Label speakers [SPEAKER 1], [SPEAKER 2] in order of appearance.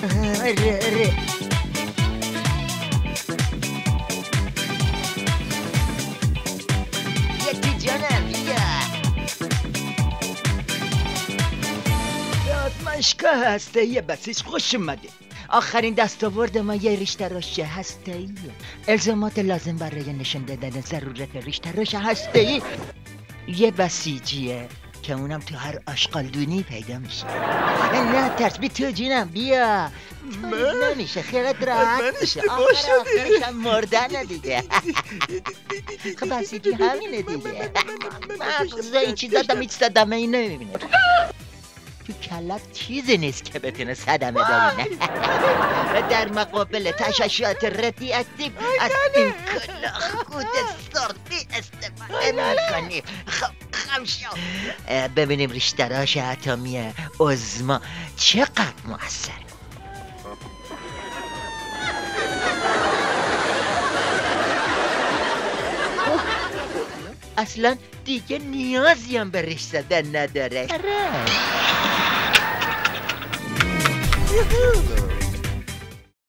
[SPEAKER 1] آره. یکی جانم بیا. آزمایشگاه هسته‌ای بسیج خوش اومده. آخرین دستاورد ما یه ریش تراش هسته‌ایه. الزامات لازم برای نشون دادن ضرورت ریش تراش هسته‌ای یه بسیجیه که اونم تو هر آشغالدونی پیدا میشه. نه ترس بی تو جونم بیا. نمیشه خیرت راحت بشه. آخرش مردن دیگه. خب بسیجی همینه دیگه. مغزه این چیزا دم هیچ صدمه ای نمیبینه. تو کلت چیزی نیست که بتونه صدمه ببینه. و در مقابل تشعشعات رادیواکتیو از این کلاه خود سردی استفاده میکنیم. خم شو ببینیم ریشتراش اتمی عظما چقدر موثر. اصلا دیگه نیازی هم به ریش زدن نداره.